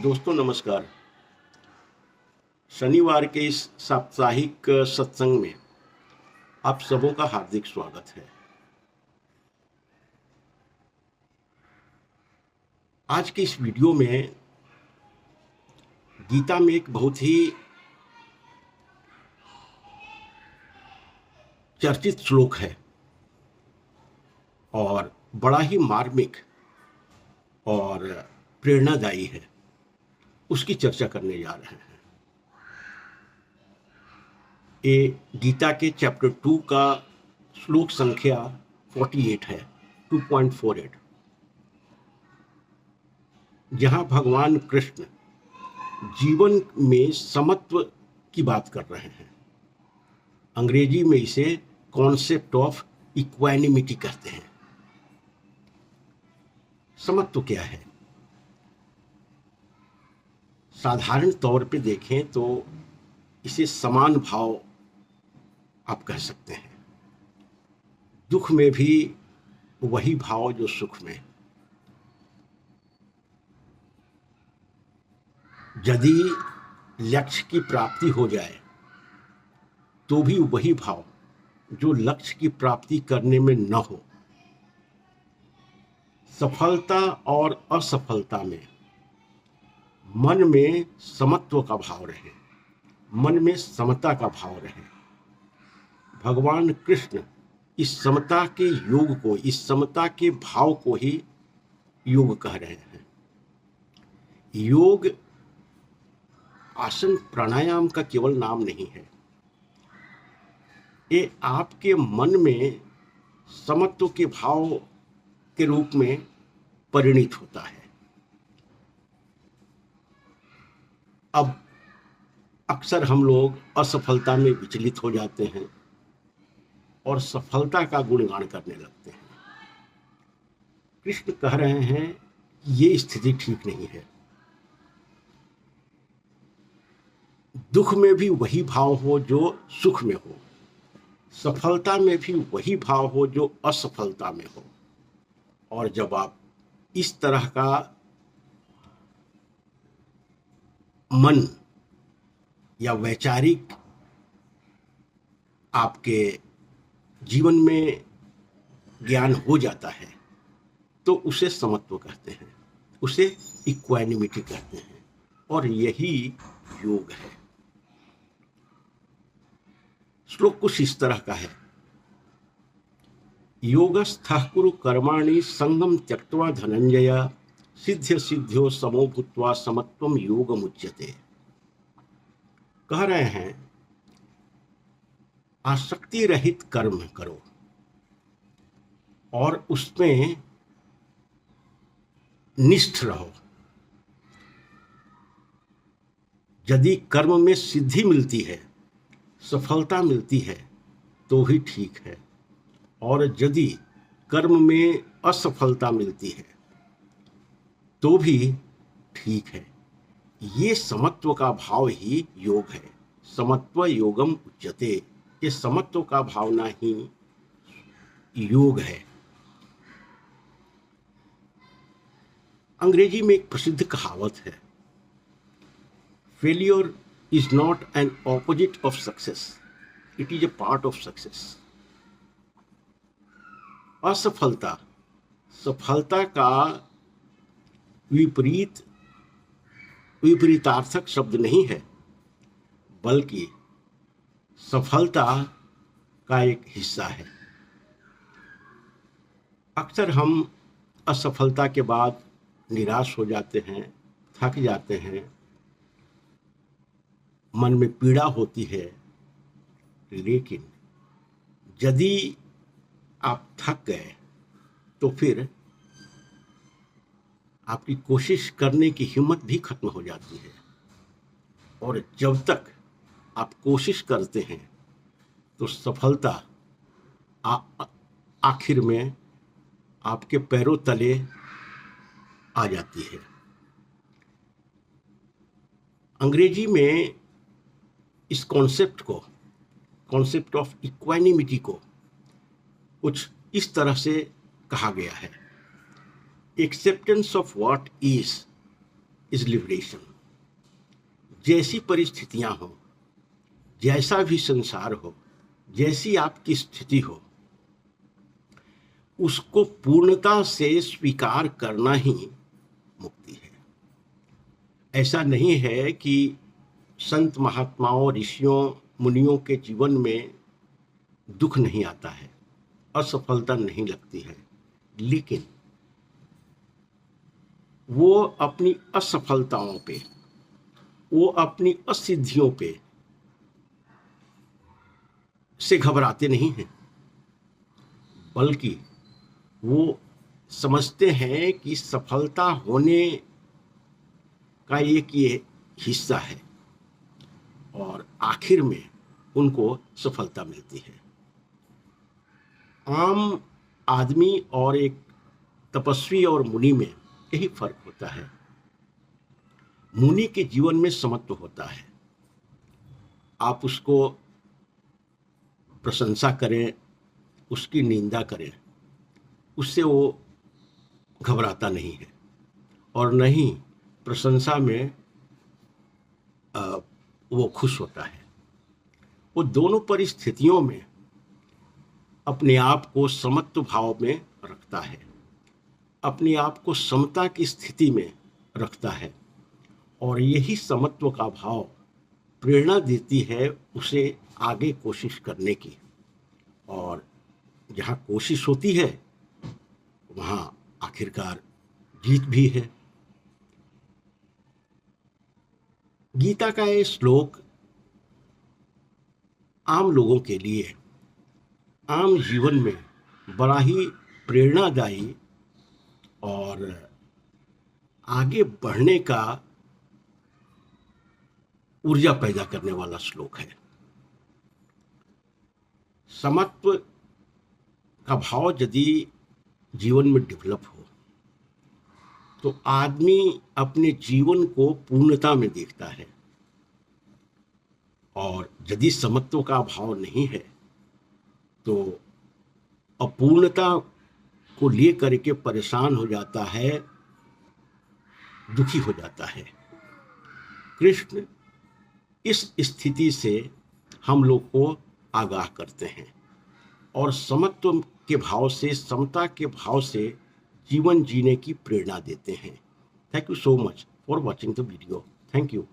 दोस्तों नमस्कार। शनिवार के इस साप्ताहिक सत्संग में आप सबों का हार्दिक स्वागत है। आज के इस वीडियो में गीता में एक बहुत ही चर्चित श्लोक है और बड़ा ही मार्मिक और प्रेरणादायी है, उसकी चर्चा करने जा रहे हैं। ये गीता के चैप्टर 2 का श्लोक संख्या 48 है, 2.48, जहां भगवान कृष्ण जीवन में समत्व की बात कर रहे हैं। अंग्रेजी में इसे कॉन्सेप्ट ऑफ इक्वानिमिटी कहते हैं। समत्व क्या है? साधारण तौर पे देखें तो इसे समान भाव आप कह सकते हैं। दुख में भी वही भाव जो सुख में। यदि लक्ष्य की प्राप्ति हो जाए तो भी वही भाव जो लक्ष्य की प्राप्ति करने में न हो। सफलता और असफलता में मन में समत्व का भाव रहे, मन में समता का भाव रहे। भगवान कृष्ण इस समता के योग को, इस समता के भाव को ही योग कह रहे हैं। योग आसन प्राणायाम का केवल नाम नहीं है, ये आपके मन में समत्व के भाव के रूप में परिणित होता है। अब अक्सर हम लोग असफलता में विचलित हो जाते हैं और सफलता का गुणगान करने लगते हैं। कृष्ण कह रहे हैं कि ये स्थिति ठीक नहीं है। दुख में भी वही भाव हो जो सुख में हो, सफलता में भी वही भाव हो जो असफलता में हो। और जब आप इस तरह का मन या वैचारिक आपके जीवन में ज्ञान हो जाता है तो उसे समत्व कहते हैं, उसे इक्वानिमिटी कहते हैं, और यही योग है। श्लोक कुछ इस तरह का है। योगस्थः कुरु कर्माणि संगम त्यक्त्वा धनंजय सिद्ध्य सिद्ध्यो समो भूत्वा समत्वम योगमुच्यते। कह रहे हैं आसक्ति रहित कर्म करो और उसमें निष्ठ रहो। यदि कर्म में सिद्धि मिलती है, सफलता मिलती है तो ही ठीक है, और यदि कर्म में असफलता मिलती है तो भी ठीक है। ये समत्व का भाव ही योग है। समत्व योगम उच्यते। ये समत्व का भावना ही योग है। अंग्रेजी में एक प्रसिद्ध कहावत है, failure is not an opposite of success, it is a part of success. असफलता सफलता का विपरीतार्थक शब्द नहीं है, बल्कि सफलता का एक हिस्सा है। अक्सर हम असफलता के बाद निराश हो जाते हैं, थक जाते हैं, मन में पीड़ा होती है। लेकिन यदि आप थक गए तो फिर आपकी कोशिश करने की हिम्मत भी खत्म हो जाती है। और जब तक आप कोशिश करते हैं तो सफलता आखिर में आपके पैरों तले आ जाती है। अंग्रेजी में इस कॉन्सेप्ट ऑफ इक्वानिमिटी को कुछ इस तरह से कहा गया है, acceptance of what is is liberation. जैसी परिस्थितियां हो, जैसा भी संसार हो, जैसी आपकी स्थिति हो, उसको पूर्णता से स्वीकार करना ही मुक्ति है। ऐसा नहीं है कि संत महात्माओं, ऋषियों, मुनियों के जीवन में दुख नहीं आता है, असफलता नहीं लगती है, लेकिन वो अपनी असफलताओं पे, वो अपनी असिद्धियों पे से घबराते नहीं हैं, बल्कि वो समझते हैं कि सफलता होने का एक ये हिस्सा है और आखिर में उनको सफलता मिलती है। आम आदमी और एक तपस्वी और मुनि में यही फर्क होता है। मुनि के जीवन में समत्व होता है, आप उसको प्रशंसा करें, उसकी निंदा करें, उससे वो घबराता नहीं है और न ही प्रशंसा में वो खुश होता है। वो दोनों परिस्थितियों में अपने आप को समत्व भाव में रखता है, अपने आप को समता की स्थिति में रखता है और यही समत्व का भाव प्रेरणा देती है उसे आगे कोशिश करने की। और जहाँ कोशिश होती है वहाँ आखिरकार जीत भी है। गीता का ये श्लोक आम लोगों के लिए आम जीवन में बड़ा ही प्रेरणादायी और आगे बढ़ने का ऊर्जा पैदा करने वाला श्लोक है। समत्व का भाव यदि जीवन में डेवलप हो तो आदमी अपने जीवन को पूर्णता में देखता है, और यदि समत्व का भाव नहीं है तो अपूर्णता को लेकर के परेशान हो जाता है, दुखी हो जाता है। कृष्ण इस स्थिति से हम लोग को आगाह करते हैं और समत्व के भाव से, समता के भाव से जीवन जीने की प्रेरणा देते हैं। Thank you so much for watching the video. Thank you.